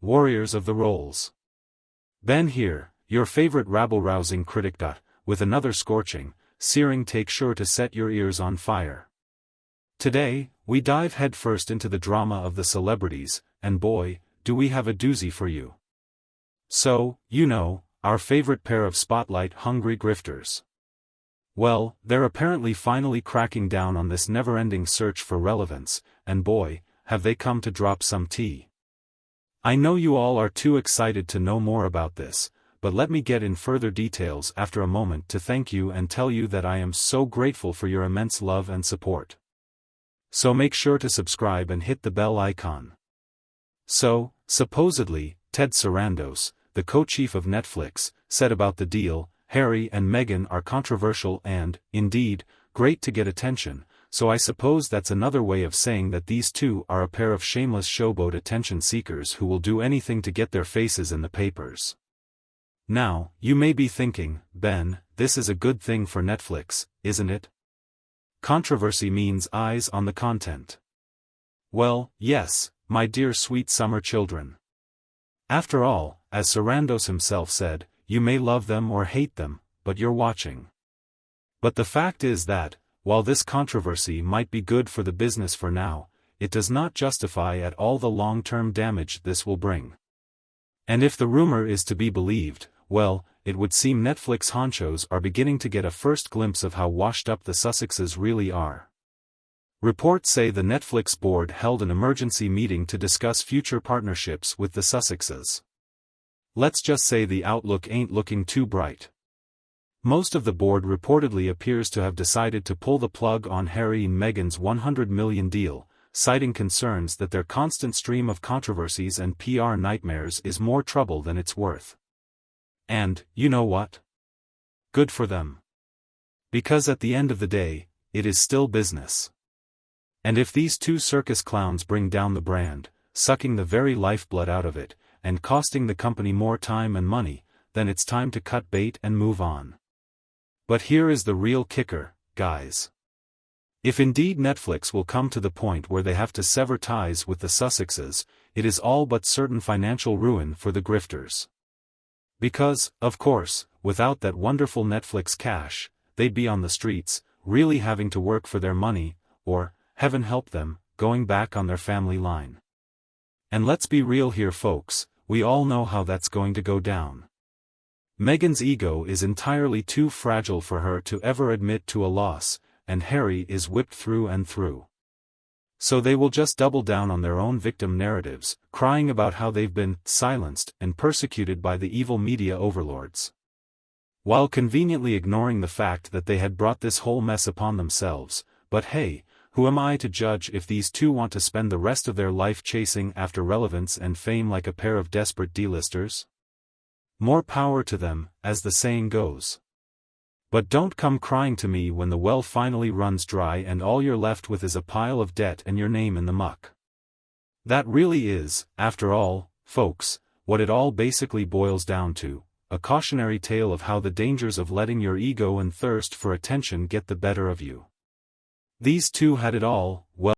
warriors of the roles. Ben here, your favorite rabble-rousing critic. With another scorching, searing take sure to set your ears on fire. Today, we dive headfirst into the drama of the celebrities, and boy, do we have a doozy for you. So, our favorite pair of spotlight-hungry grifters. Well, they're apparently finally cracking down on this never-ending search for relevance, and boy, have they come to drop some tea. I know you all are too excited to know more about this, but let me get in further details after a moment to thank you and tell you that I am so grateful for your immense love and support. So make sure to subscribe and hit the bell icon. So, supposedly, Ted Sarandos, the co-chief of Netflix, said about the deal, Harry and Meghan are controversial and, indeed, great to get attention, so I suppose that's another way of saying that these two are a pair of shameless showboat attention seekers who will do anything to get their faces in the papers. Now, you may be thinking, Ben, this is a good thing for Netflix, isn't it? Controversy means eyes on the content. Well, yes, my dear sweet summer children. After all, as Sarandos himself said, you may love them or hate them, but you're watching. But the fact is that, while this controversy might be good for the business for now, it does not justify at all the long-term damage this will bring. And if the rumor is to be believed, well, it would seem Netflix honchos are beginning to get a first glimpse of how washed up the Sussexes really are. Reports say the Netflix board held an emergency meeting to discuss future partnerships with the Sussexes. Let's just say the outlook ain't looking too bright. Most of the board reportedly appears to have decided to pull the plug on Harry and Meghan's $100 million deal, citing concerns that their constant stream of controversies and PR nightmares is more trouble than it's worth. And, you know what? Good for them. Because at the end of the day, it is still business. And if these two circus clowns bring down the brand, sucking the very lifeblood out of it, and costing the company more time and money, then it's time to cut bait and move on. But here is the real kicker, guys. If indeed Netflix will come to the point where they have to sever ties with the Sussexes, it is all but certain financial ruin for the grifters. Because, of course, without that wonderful Netflix cash, they'd be on the streets, really having to work for their money, or, heaven help them, going back on their family line. And let's be real here folks, we all know how that's going to go down. Meghan's ego is entirely too fragile for her to ever admit to a loss, and Harry is whipped through and through. So they will just double down on their own victim narratives, crying about how they've been silenced and persecuted by the evil media overlords. While conveniently ignoring the fact that they had brought this whole mess upon themselves, but hey, who am I to judge if these two want to spend the rest of their life chasing after relevance and fame like a pair of desperate D-listers? More power to them, as the saying goes. But don't come crying to me when the well finally runs dry and all you're left with is a pile of debt and your name in the muck. That really is, after all, folks, what it all basically boils down to, a cautionary tale of how the dangers of letting your ego and thirst for attention get the better of you. These two had it all, well,